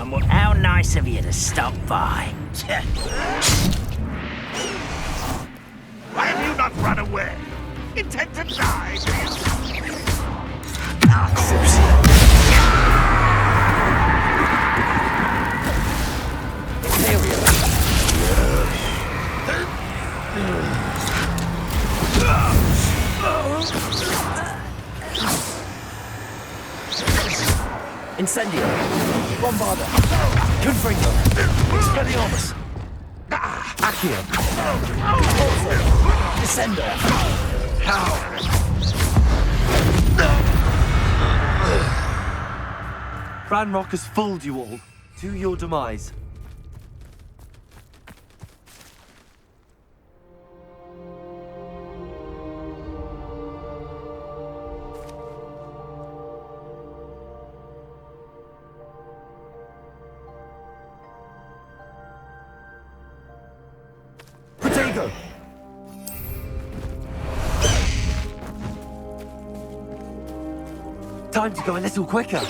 How nice of you to stop by. Why have you not run away? Intent to die, do you? Incendio. Bombarda. Confringo. Expelliarmus. Accio. Corso. Descender. Ranrock has fooled you all. To your demise. Protego! Time to go a little quicker.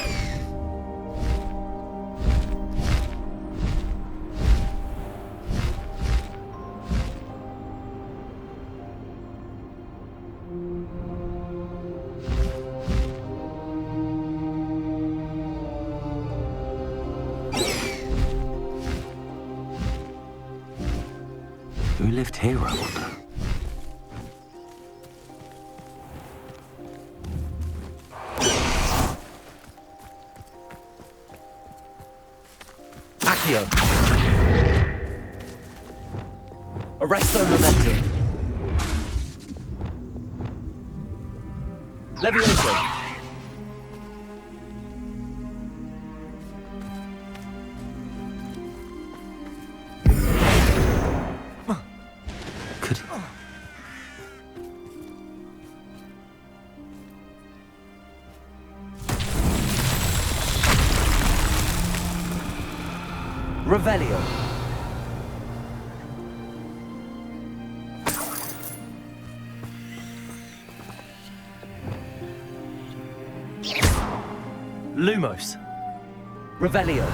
Who lived here, I wonder? Accio. Arresto Momentum. Levioso. Could... Revelio. Lumos. Revelio.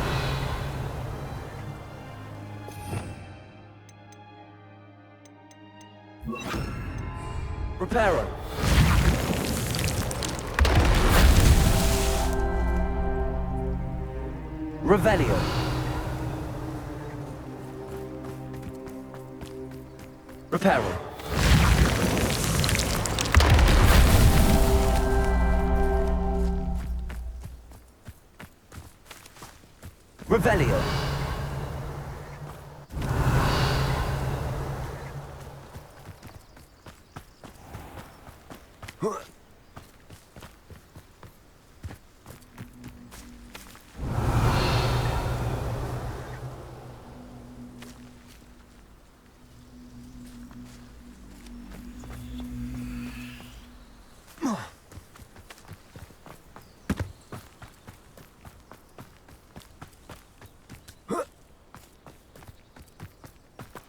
Reparo. Revelio. Reparo. Revelio.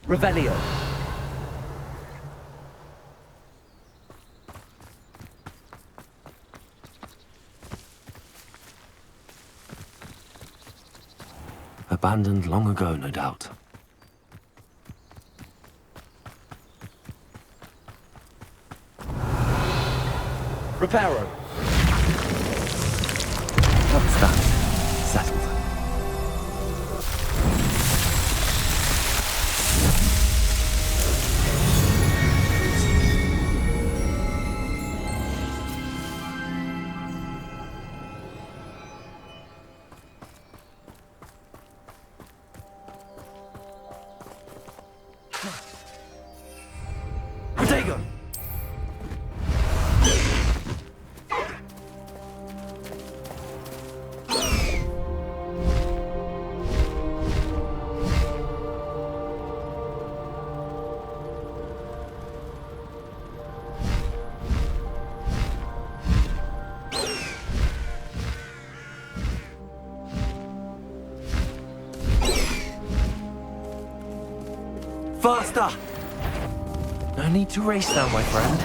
Revelio. Abandoned long ago, no doubt. Reparo. What's that? Settled. Protego. Faster! No need to race now, my friend.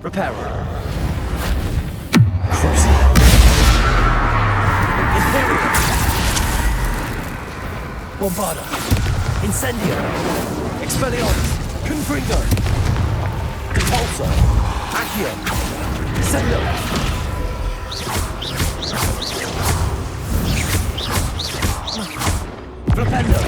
Reparo. Imperium. Bombarda. Incendio. Expelliarmus. Confringo. Repulsor. Accio. Sendo. Flipendo.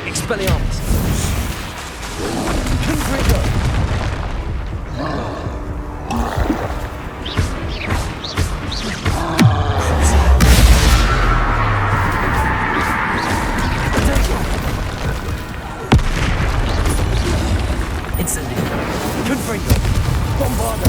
Expelliarmus. Confringo. Incendio. Confringo. Bombarda.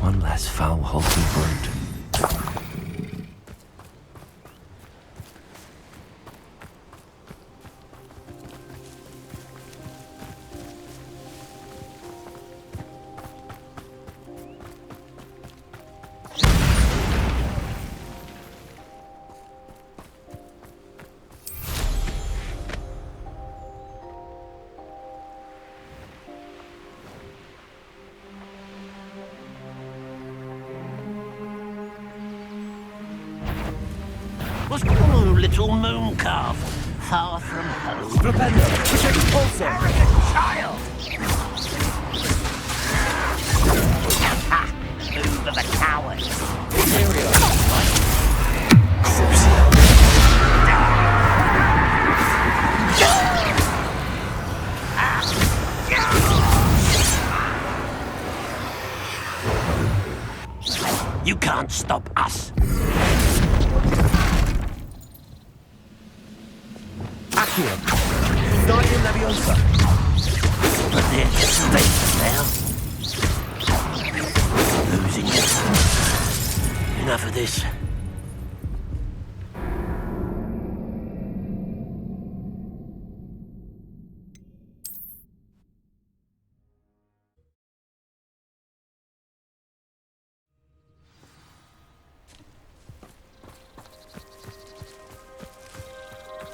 One less foul, halting brute. Was oh, little moon calf, far from home. Flipendo. Repulsor. Arrogant child! Ha! Move of a coward. Interior. You can't stop us. Accio. Guardian Leviosa. But there's space now. Losing it. Enough of this.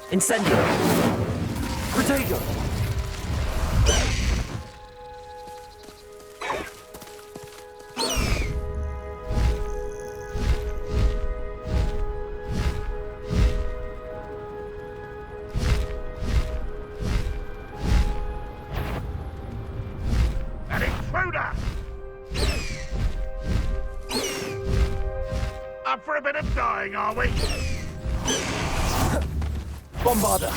Incendio. Protego. An intruder! Up for a bit of dying, are we? Bombarda.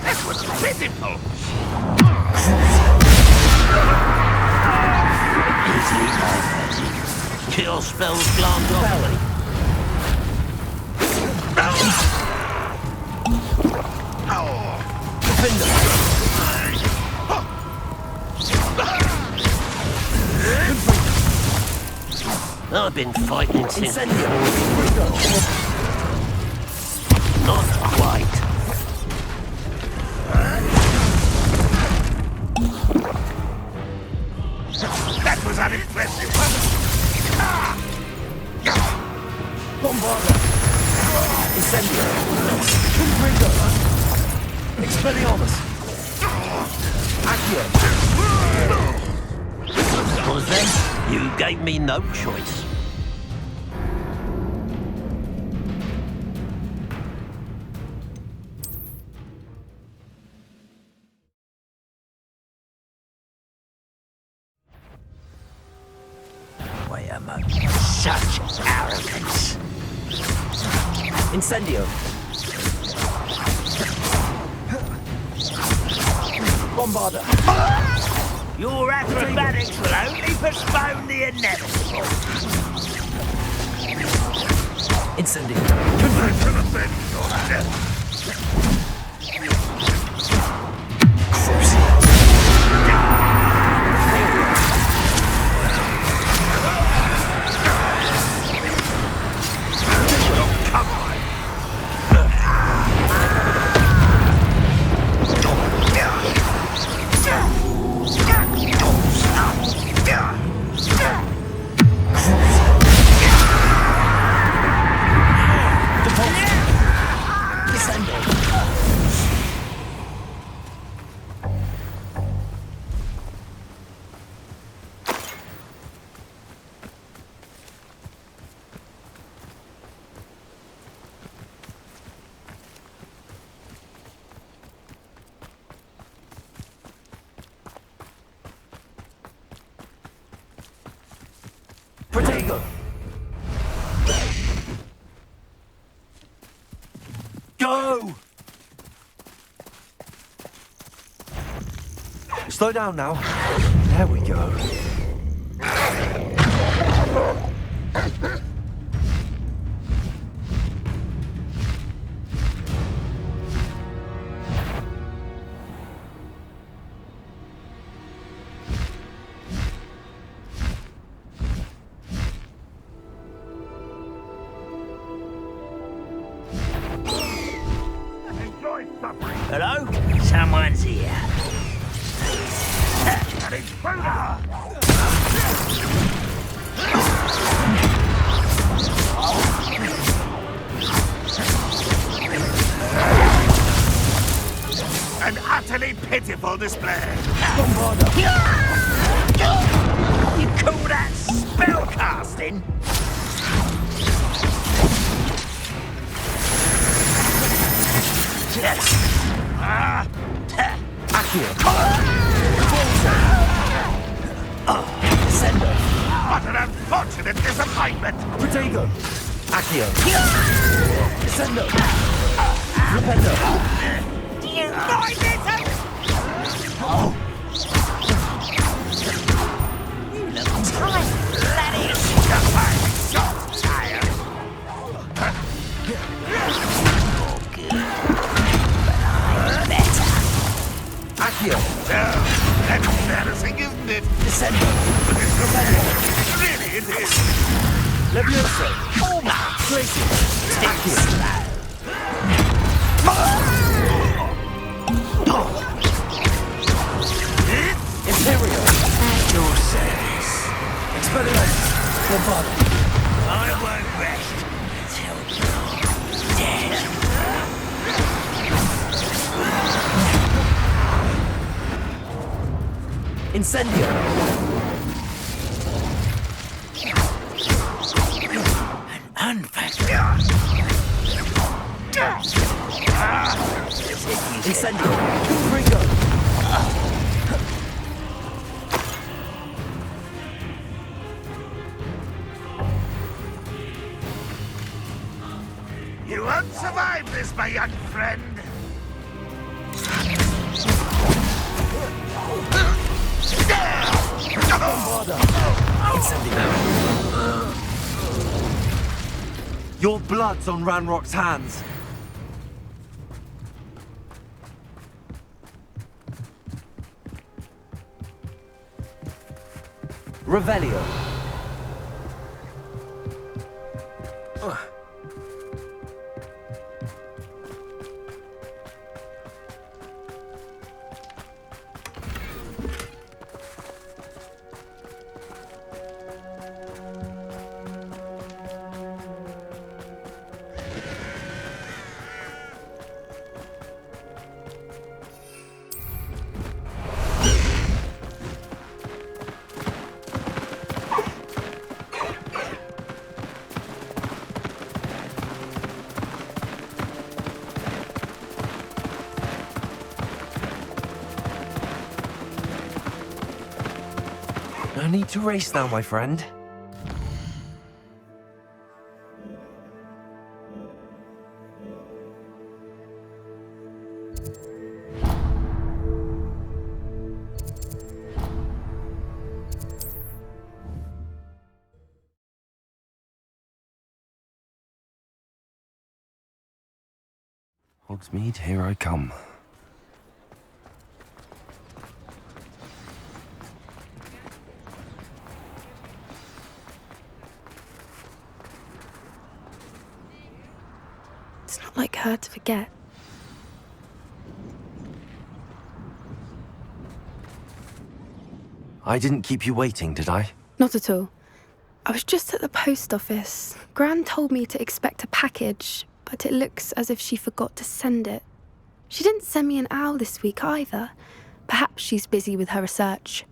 This was pitiful! Easily diverted. Kill spells glance off. Belly. Defender. I've been fighting since Incendio. not quite. That was unimpressive. Ah! Bombarda! Incendio! Confringo! Expelliarmus! Accio! Well then, you gave me no choice. Wait a moment. Such arrogance. Incendio! Bombarda! Your acrobatics will only postpone the inevitable. Incendio! I should have been your death. Come on. Protego! Go! Slow down now. There we go. Enjoy suffering. Hello? Someone's here. An intruder. An utterly pitiful display. You call that spellcasting? Yes. Accio! Send her. What an unfortunate disappointment. Protego! Accio! Sendo! Rependo! Do you find it? You look tired, Gladius. I'm so tired. You're good, but I'm better. Accio! Oh, that's embarrassing, isn't it? Descendo! Really, it is. Levioso! Tracy! Accio! Imperio! At your service. Expelliarmus! Bombarda! I won't rest until you're dead. Incendio! An unfactor. Incendio! Ringo! You won't survive this, my young friend. Bombarda! Incendio! Your blood's on Ranrock's hands. Revelio. No need to race now, my friend. Hogsmeade, here I come. It's not like her to forget. I didn't keep you waiting, did I? Not at all. I was just at the post office. Gran told me to expect a package, but it looks as if she forgot to send it. She didn't send me an owl this week either. Perhaps she's busy with her research.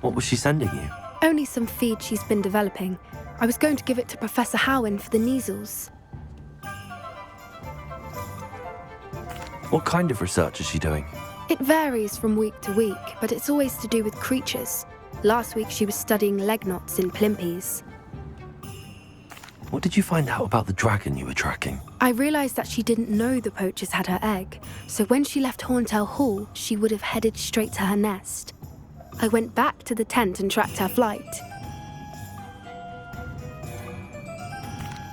What was she sending you? Only some feed she's been developing. I was going to give it to Professor Howin for the measles. What kind of research is she doing? It varies from week to week, but it's always to do with creatures. Last week she was studying leg knots in plimpies. What did you find out about the dragon you were tracking? I realised that she didn't know the poachers had her egg, so when she left Horntail Hall, she would have headed straight to her nest. I went back to the tent and tracked her flight.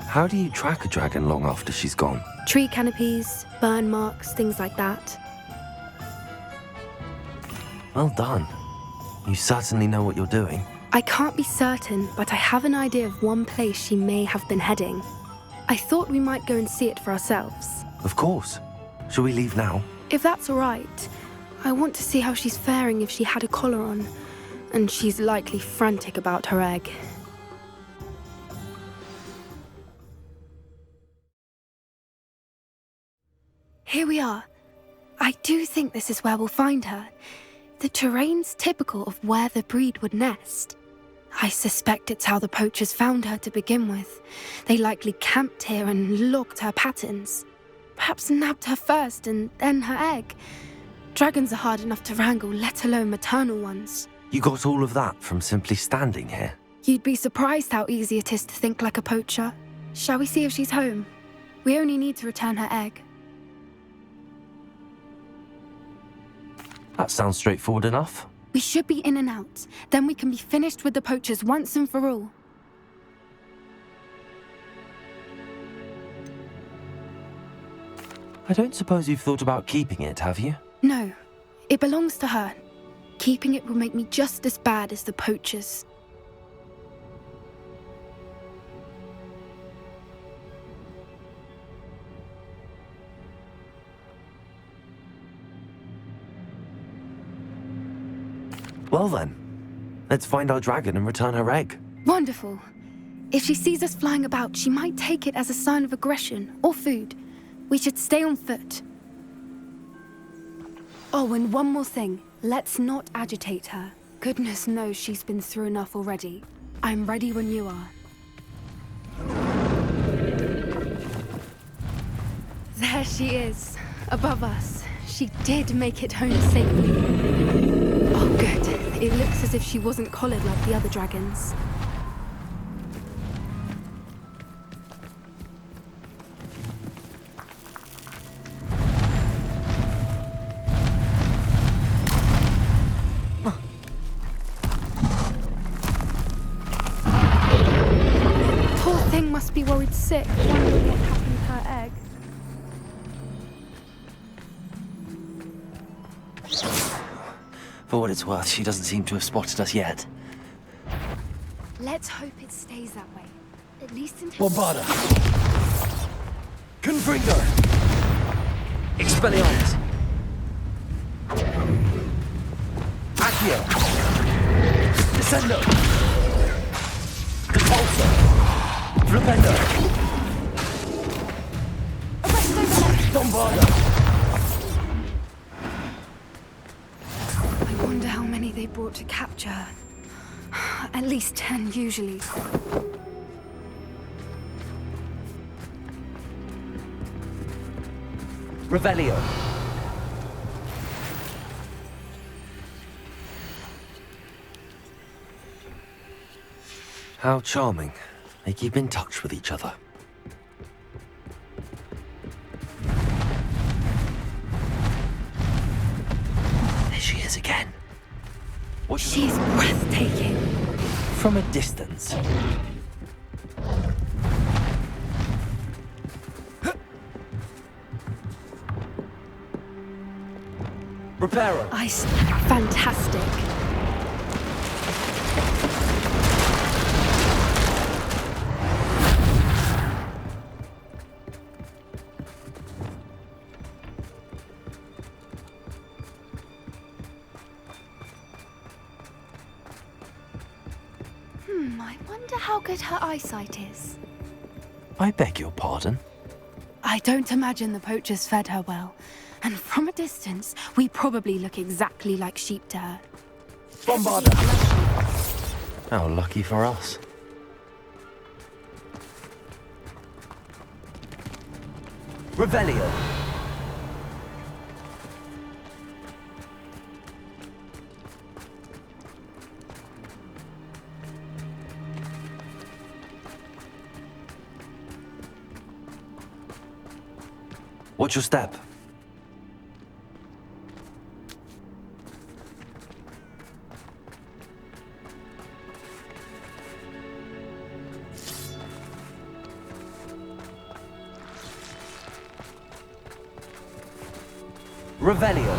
How do you track a dragon long after she's gone? Tree canopies, burn marks, things like that. Well done. You certainly know what you're doing. I can't be certain, but I have an idea of one place she may have been heading. I thought we might go and see it for ourselves. Of course. Shall we leave now? If that's all right, I want to see how she's faring if she had a collar on, and she's likely frantic about her egg. Here we are. I do think this is where we'll find her. The terrain's typical of where the breed would nest. I suspect it's how the poachers found her to begin with. They likely camped here and logged her patterns. Perhaps nabbed her first and then her egg. Dragons are hard enough to wrangle, let alone maternal ones. You got all of that from simply standing here? You'd be surprised how easy it is to think like a poacher. Shall we see if she's home? We only need to return her egg. That sounds straightforward enough. We should be in and out. Then we can be finished with the poachers once and for all. I don't suppose you've thought about keeping it, have you? No, it belongs to her. Keeping it will make me just as bad as the poachers. Well then, let's find our dragon and return her egg. Wonderful. If she sees us flying about, she might take it as a sign of aggression or food. We should stay on foot. Oh, and one more thing. Let's not agitate her. Goodness knows she's been through enough already. I'm ready when you are. There she is, above us. She did make it home safely. Oh, good. It looks as if she wasn't collared like the other dragons. Poor thing must be worried sick, wondering what happened to her egg. For what it's worth, she doesn't seem to have spotted us yet. Let's hope it stays that way. At least until... Bombarda! Confringo! Expelliarmus! Accio! Descendo! Repulsor! Flipendo! Bombarda! I wonder how many they brought to capture her. At least 10, usually. Revelio! How charming. They keep in touch with each other. There she is again. She's breathtaking. From a distance. Reparo. Ice. Fantastic. I wonder how good her eyesight is. I beg your pardon? I don't imagine the poachers fed her well. And from a distance, we probably look exactly like sheep to her. Bombarda! How lucky for us. Revelio. Watch your step. Revelio.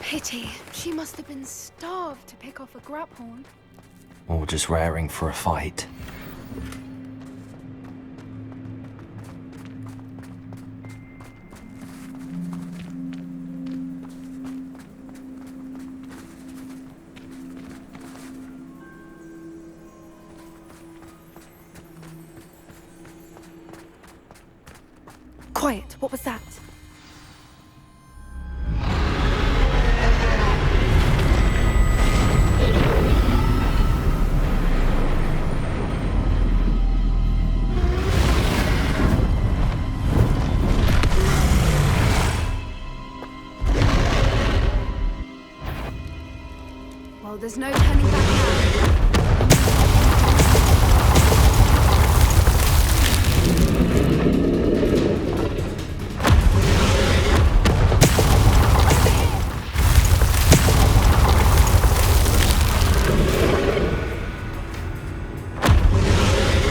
Pity. She must have been starved to pick off a grapehorn. Or just raring for a fight. Quiet. What was that? Well, there's no turning back now.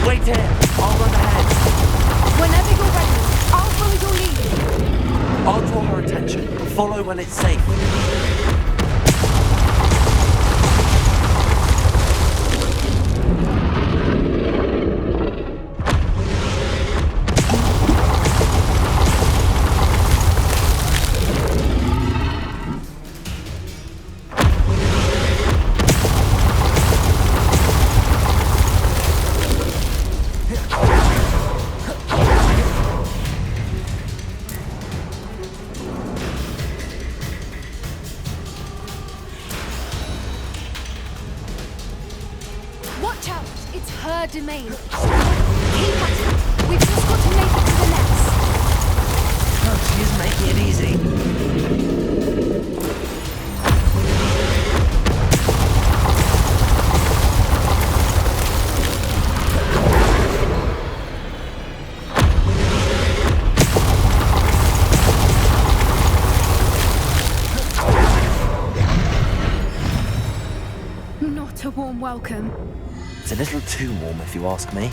Wait here! I'll run ahead. Whenever you're ready, I'll follow your lead. I'll draw her attention. Follow when it's safe. Watch out! It's her domain. Keep at it. We've just got to make it to the nest. Oh, she is making it easy. Not a warm welcome. It's a little too warm, if you ask me.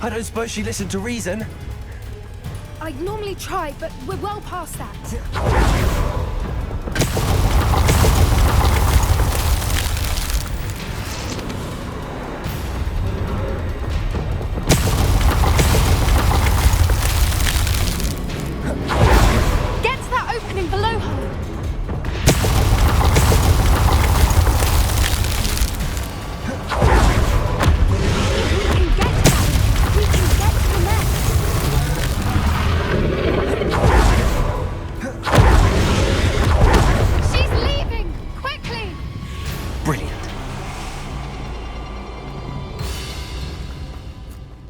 I don't suppose she listened to reason. I'd normally try, but we're well past that. Get to that opening below her.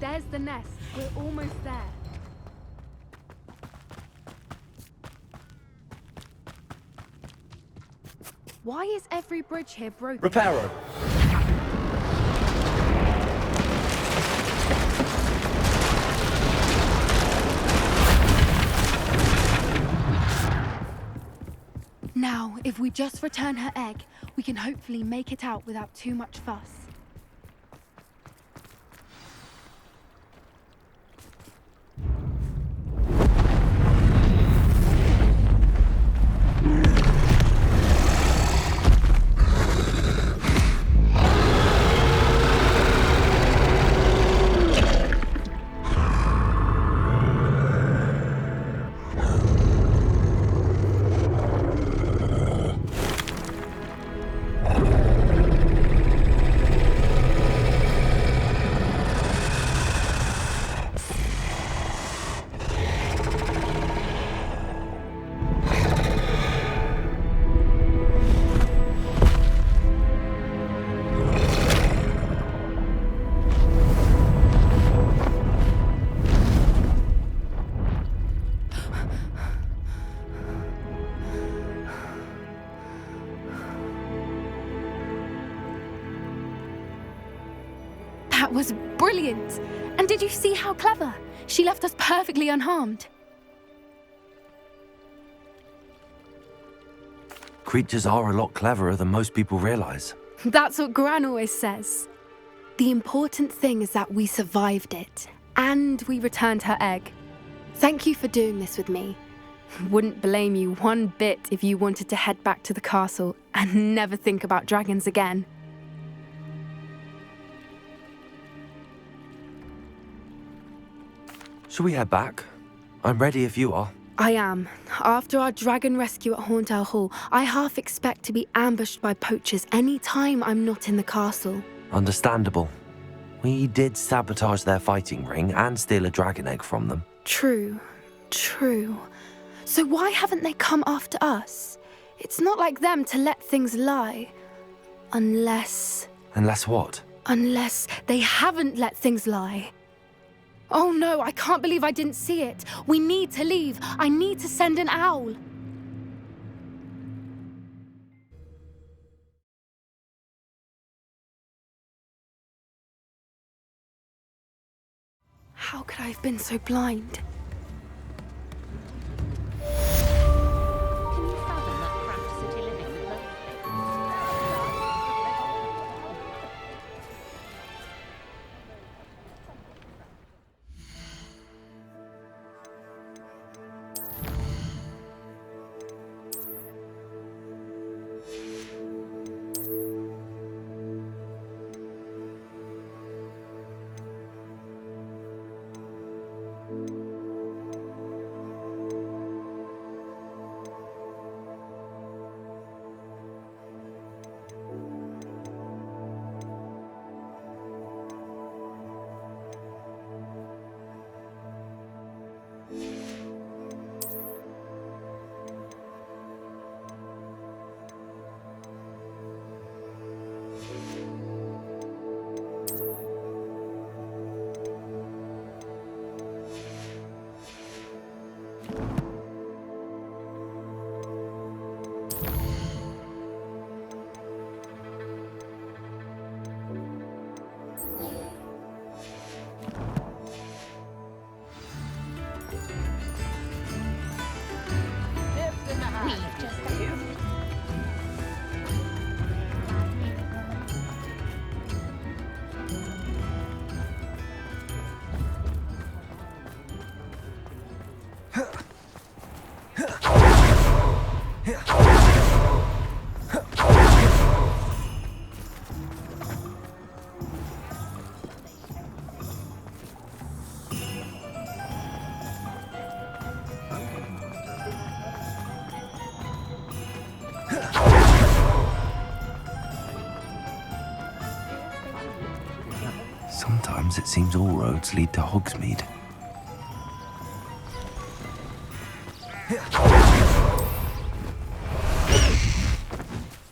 There's the nest. We're almost there. Why is every bridge here broken? Reparo. Now, if we just return her egg, we can hopefully make it out without too much fuss. That was brilliant! And did you see how clever? She left us perfectly unharmed. Creatures are a lot cleverer than most people realize. That's what Gran always says. The important thing is that we survived it, and we returned her egg. Thank you for doing this with me. Wouldn't blame you one bit if you wanted to head back to the castle and never think about dragons again. Shall we head back? I'm ready if you are. I am. After our dragon rescue at Horndale Hall, I half expect to be ambushed by poachers any time I'm not in the castle. Understandable. We did sabotage their fighting ring and steal a dragon egg from them. True. So why haven't they come after us? It's not like them to let things lie. Unless what? Unless they haven't let things lie. Oh no, I can't believe I didn't see it. We need to leave. I need to send an owl. How could I have been so blind? Can you fathom that cramped city living with loads Sometimes it seems all roads lead to Hogsmeade.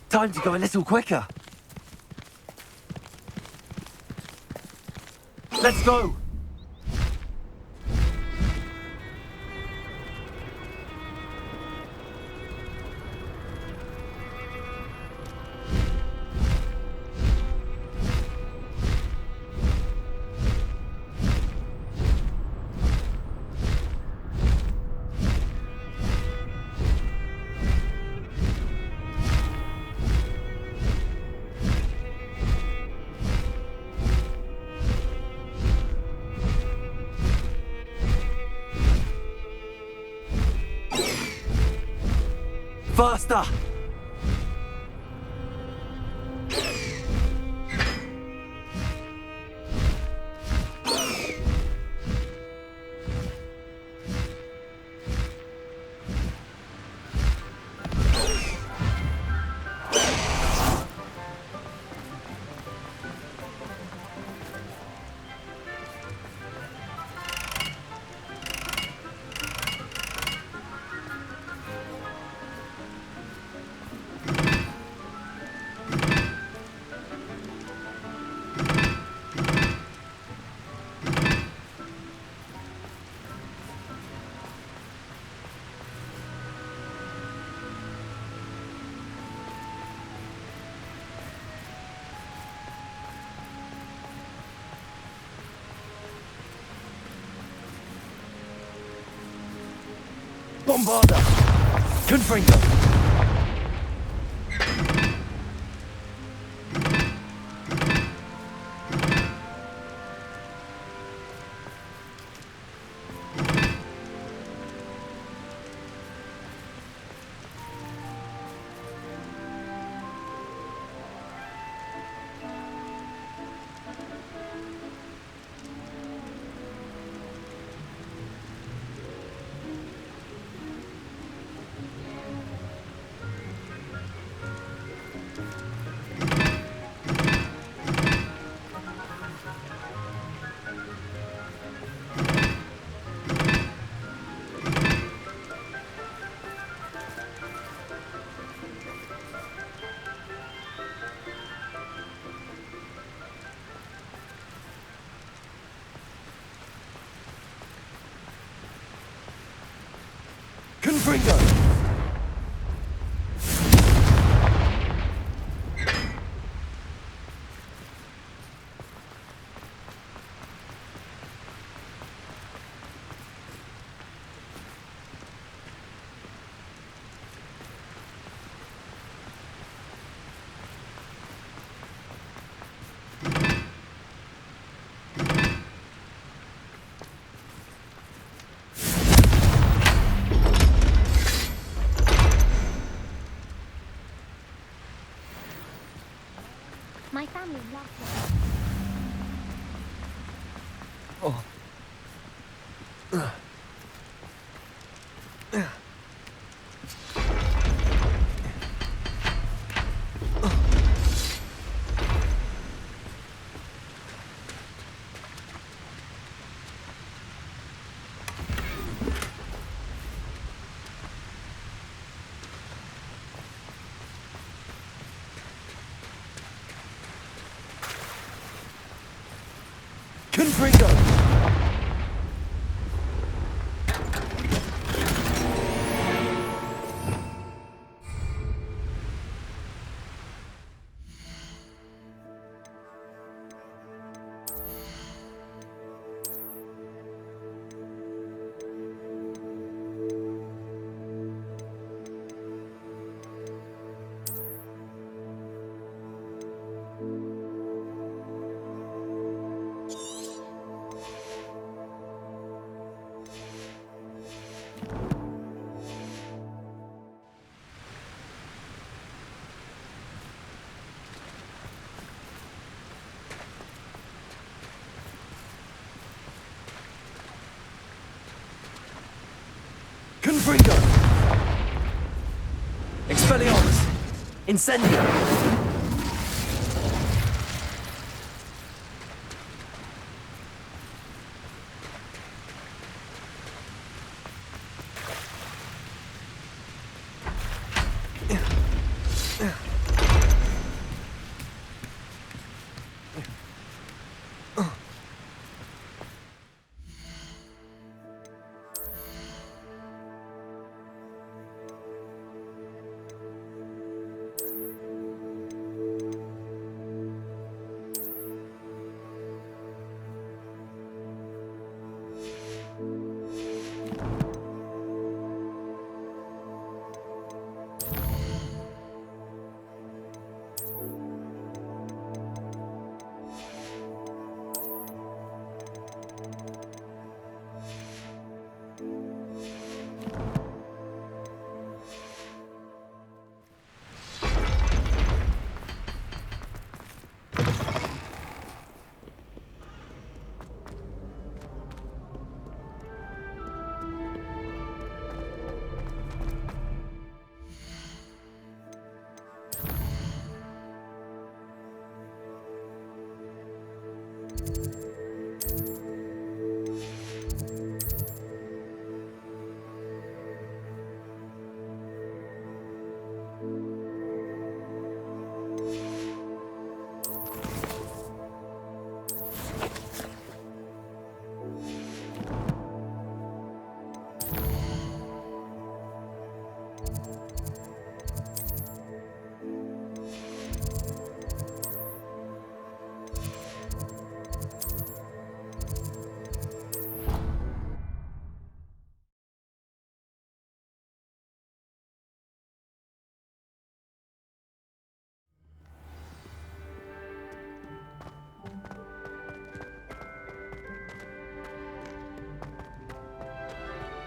Time to go a little quicker. Let's go! Faster! Bombarda! Confringo! Confringo! My family loves it. Oh. Confringo! Confringo! Expelliarmus! Incendio!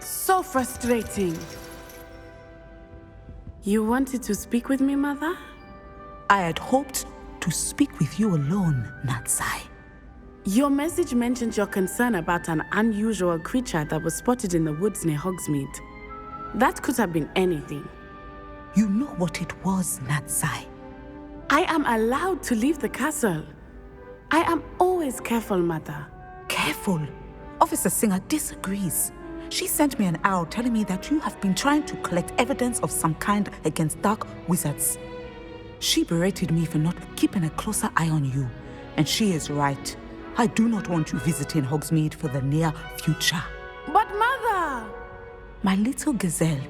So frustrating. You wanted to speak with me, Mother? I had hoped to speak with you alone, Natsai. Your message mentioned your concern about an unusual creature that was spotted in the woods near Hogsmeade. That could have been anything. You know what it was, Natsai. I am allowed to leave the castle. I am always careful, Mother. Careful. Officer Singer disagrees. She sent me an owl telling me that you have been trying to collect evidence of some kind against dark wizards. She berated me for not keeping a closer eye on you, and she is right. I do not want you visiting Hogsmeade for the near future. But Mother! My little gazelle,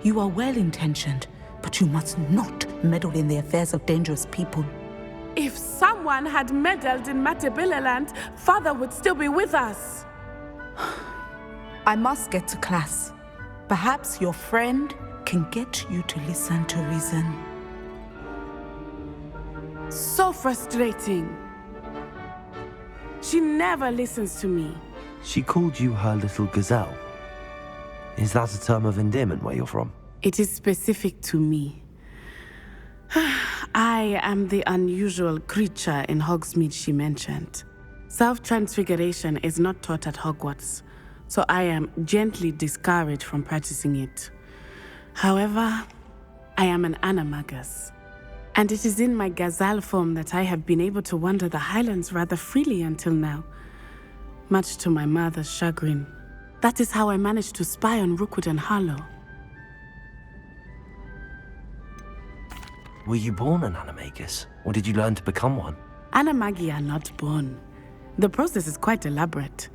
you are well-intentioned, but you must not meddle in the affairs of dangerous people. If someone had meddled in Matabeleland, Father would still be with us. I must get to class. Perhaps your friend can get you to listen to reason. So frustrating. She never listens to me. She called you her little gazelle. Is that a term of endearment where you're from? It is specific to me. I am the unusual creature in Hogsmeade she mentioned. Self-transfiguration is not taught at Hogwarts, so I am gently discouraged from practicing it. However, I am an animagus, and it is in my gazelle form that I have been able to wander the Highlands rather freely until now, much to my mother's chagrin. That is how I managed to spy on Rookwood and Harlow. Were you born an animagus, or did you learn to become one? Animagi are not born. The process is quite elaborate.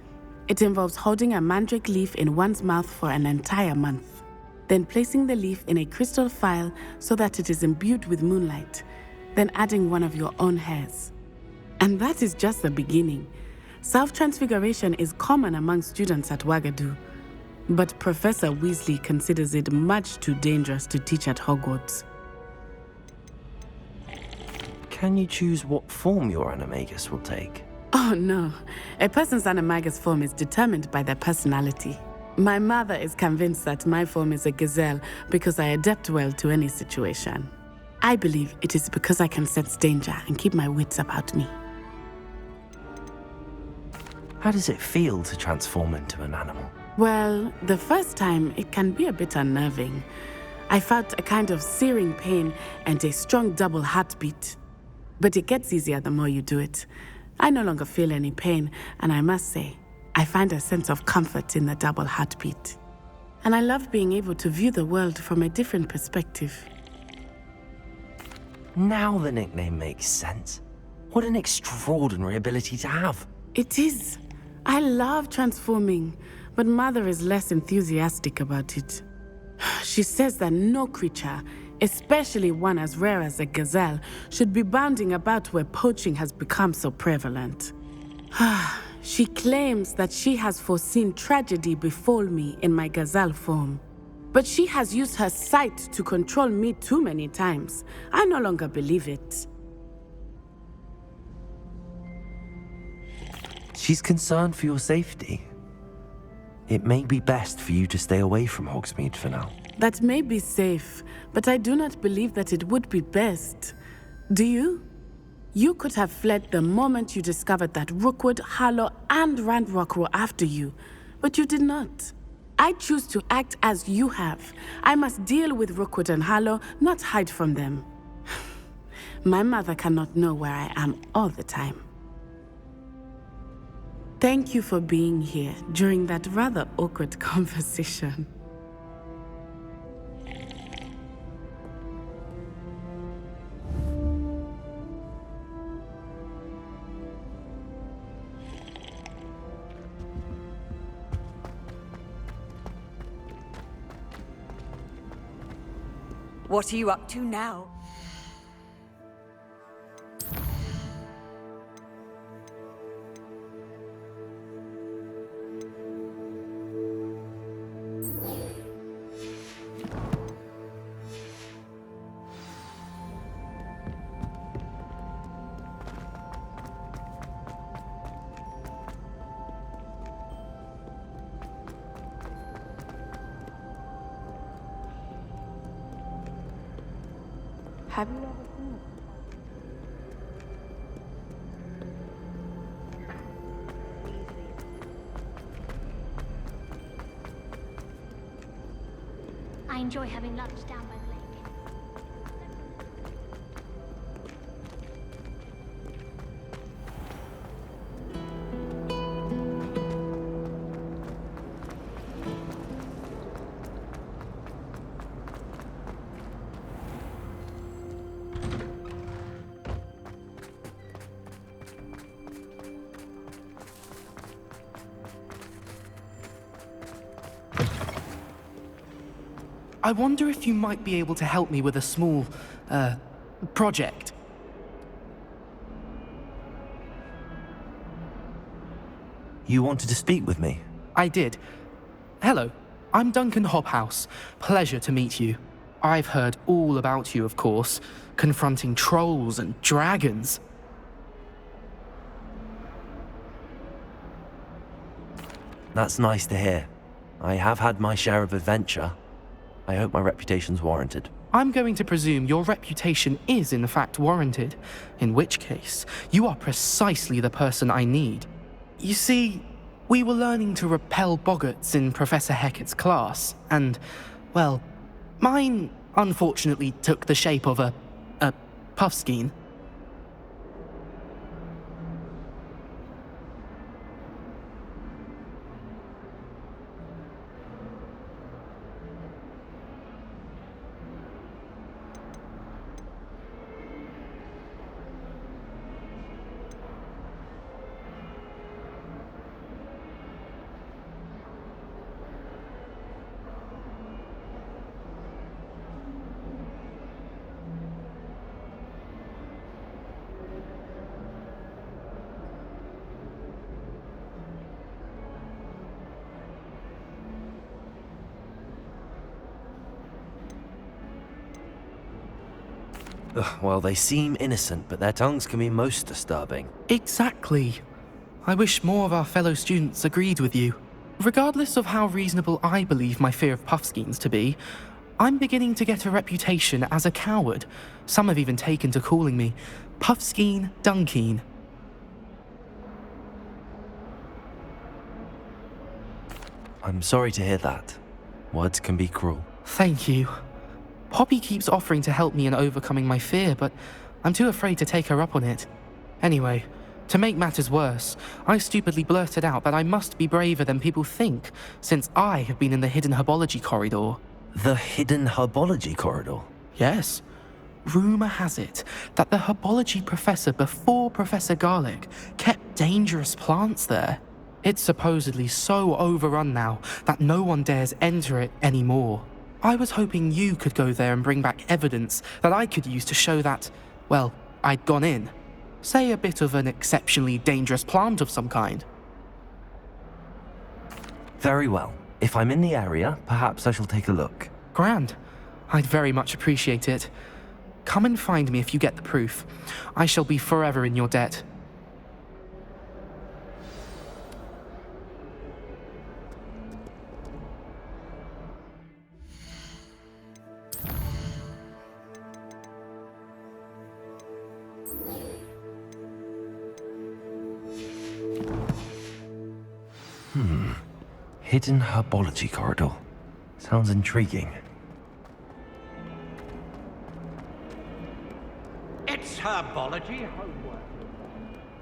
It involves holding a mandrake leaf in one's mouth for an entire month, then placing the leaf in a crystal phial so that it is imbued with moonlight, then adding one of your own hairs. And that is just the beginning. Self-transfiguration is common among students at Wagadu, but Professor Weasley considers it much too dangerous to teach at Hogwarts. Can you choose what form your animagus will take? Oh no, a person's animagus form is determined by their personality. My mother is convinced that my form is a gazelle because I adapt well to any situation. I believe it is because I can sense danger and keep my wits about me. How does it feel to transform into an animal? Well, the first time it can be a bit unnerving. I felt a kind of searing pain and a strong double heartbeat. But it gets easier the more you do it. I no longer feel any pain, and I must say, I find a sense of comfort in the double heartbeat. And I love being able to view the world from a different perspective. Now the nickname makes sense. What an extraordinary ability to have. It is. I love transforming, but Mother is less enthusiastic about it. She says that no creature, especially one as rare as a gazelle, should be bounding about where poaching has become so prevalent. She claims that she has foreseen tragedy befall me in my gazelle form. But she has used her sight to control me too many times. I no longer believe it. She's concerned for your safety. It may be best for you to stay away from Hogsmeade for now. That may be safe, but I do not believe that it would be best. Do you? You could have fled the moment you discovered that Rookwood, Harlow, and Ranrock were after you, but you did not. I choose to act as you have. I must deal with Rookwood and Harlow, not hide from them. My mother cannot know where I am all the time. Thank you for being here during that rather awkward conversation. What are you up to now? Have you ever seen it? I enjoy having lunch down by the lake. I wonder if you might be able to help me with a small, project. You wanted to speak with me? I did. Hello, I'm Duncan Hobhouse. Pleasure to meet you. I've heard all about you, of course, confronting trolls and dragons. That's nice to hear. I have had my share of adventure. I hope my reputation's warranted. I'm going to presume your reputation is in fact warranted, in which case, you are precisely the person I need. You see, we were learning to repel boggarts in Professor Hecat's class, and, well, mine unfortunately took the shape of a puffskein. Ugh, well, they seem innocent, but their tongues can be most disturbing. Exactly. I wish more of our fellow students agreed with you. Regardless of how reasonable I believe my fear of puffskeins to be, I'm beginning to get a reputation as a coward. Some have even taken to calling me Puffskeen Dunkeen. I'm sorry to hear that. Words can be cruel. Thank you. Poppy keeps offering to help me in overcoming my fear, but I'm too afraid to take her up on it. Anyway, to make matters worse, I stupidly blurted out that I must be braver than people think, since I have been in the hidden herbology corridor. The hidden herbology corridor? Yes. Rumour has it that the herbology professor before Professor Garlic kept dangerous plants there. It's supposedly so overrun now that no one dares enter it anymore. I was hoping you could go there and bring back evidence that I could use to show that, well, I'd gone in. Say a bit of an exceptionally dangerous plant of some kind. Very well. If I'm in the area, perhaps I shall take a look. Grand. I'd very much appreciate it. Come and find me if you get the proof. I shall be forever in your debt. Hidden herbology corridor. Sounds intriguing. It's herbology homework.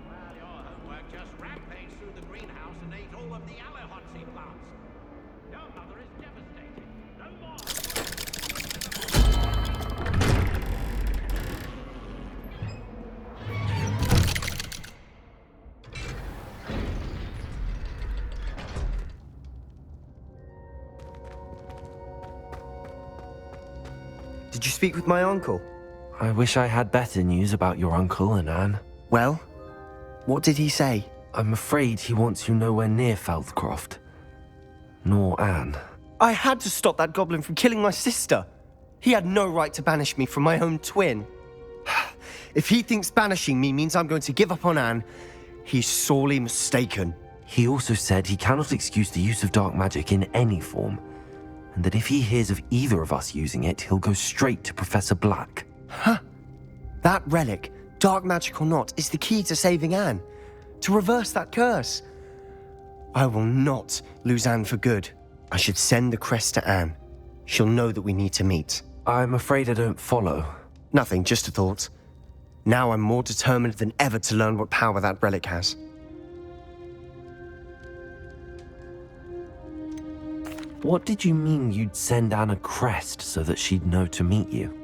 Well, your homework just rampaged through the greenhouse. control of the Alehotzi plants. Your mother is devastated. No more. Did you speak with my uncle? I wish I had better news about your uncle and Anne. Well, what did he say? I'm afraid he wants you nowhere near Feldcroft. Nor Anne. I had to stop that goblin from killing my sister. He had no right to banish me from my own twin. If he thinks banishing me means I'm going to give up on Anne, he's sorely mistaken. He also said he cannot excuse the use of dark magic in any form, and that if he hears of either of us using it, he'll go straight to Professor Black. Huh? That relic, dark magic or not, is the key to saving Anne. To reverse that curse. I will not lose Anne for good. I should send the crest to Anne. She'll know that we need to meet. I'm afraid I don't follow. Nothing, just a thought. Now I'm more determined than ever to learn what power that relic has. What did you mean you'd send Anne a crest so that she'd know to meet you?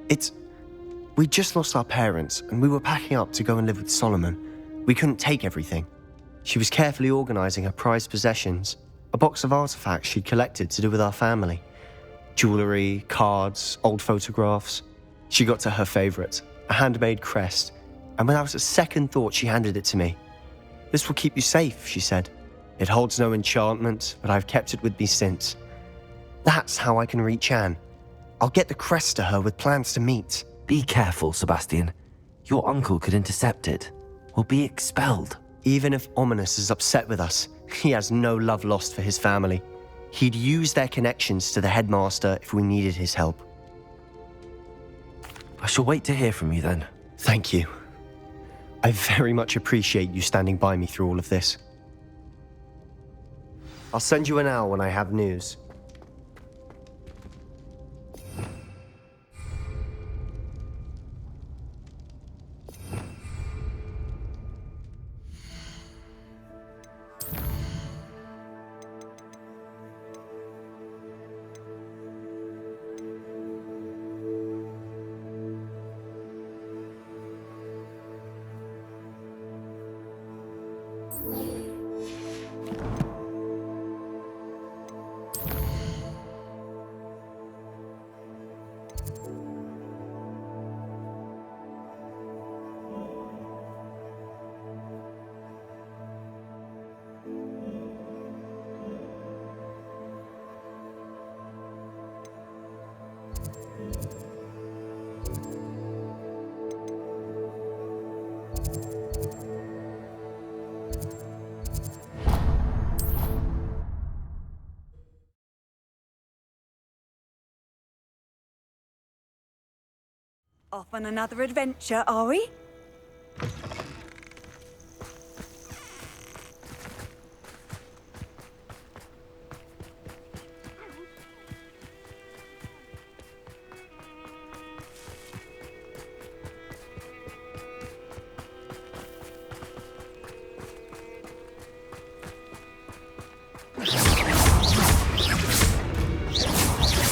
We just lost our parents, and we were packing up to go and live with Solomon. We couldn't take everything. She was carefully organizing her prized possessions, a box of artifacts she'd collected to do with our family. Jewelry, cards, old photographs. She got to her favorite, a handmade crest, and without a second thought, she handed it to me. "This will keep you safe," she said. "It holds no enchantment, but I've kept it with me since. That's how I can reach Anne. I'll get the crest to her with plans to meet." Be careful, Sebastian. Your uncle could intercept it. We'll be expelled. Even if Ominous is upset with us, he has no love lost for his family. He'd use their connections to the headmaster if we needed his help. I shall wait to hear from you then. Thank you. I very much appreciate you standing by me through all of this. I'll send you an owl when I have news. Off on another adventure, are we?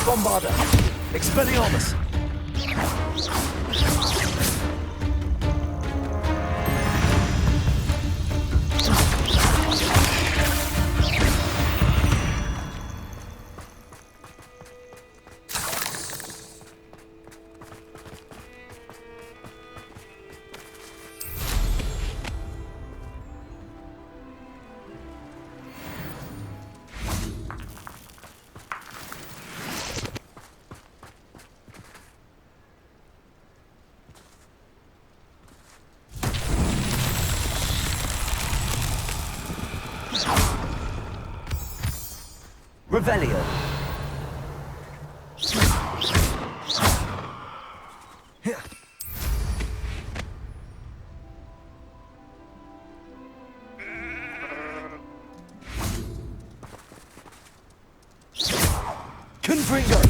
Bombarder! Expelliarmus! Revelio. Confringo.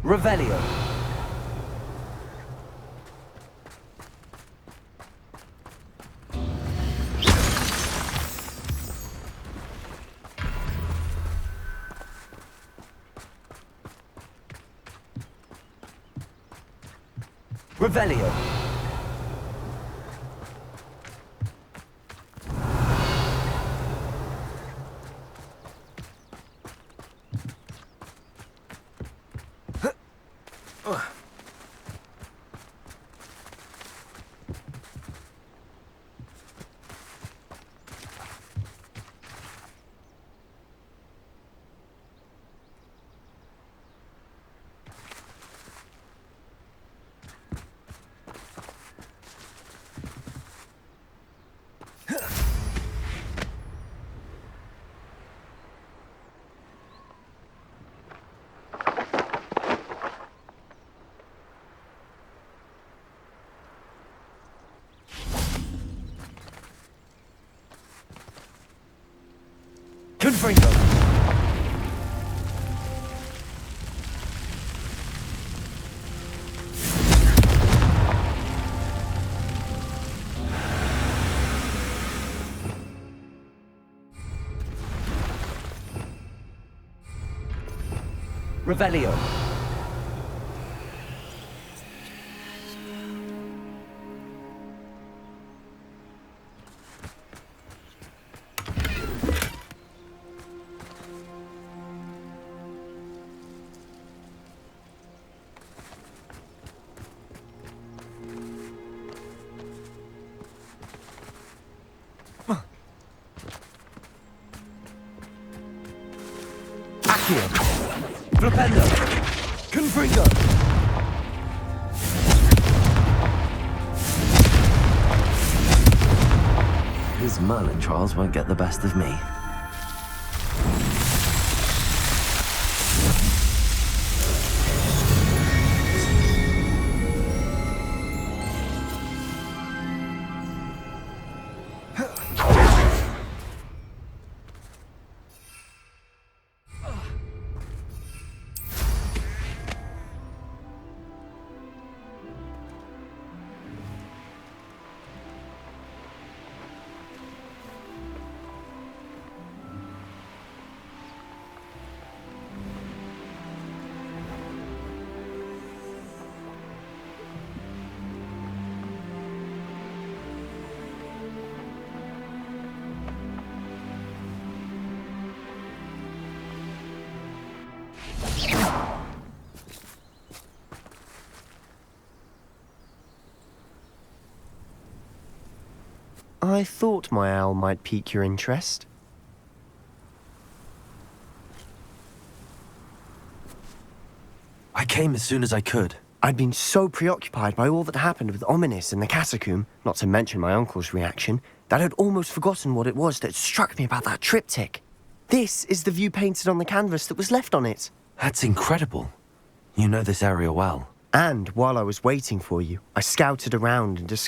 Revelio. Revelio. Confringo. Revelio. Accio. Flipendo. Confringo. His Merlin trials won't get the best of me. I thought my owl might pique your interest. I came as soon as I could. I'd been so preoccupied by all that happened with Ominis and the catacomb, not to mention my uncle's reaction, that I'd almost forgotten what it was that struck me about that triptych. This is the view painted on the canvas that was left on it. That's incredible. You know this area well. And while I was waiting for you, I scouted around and discovered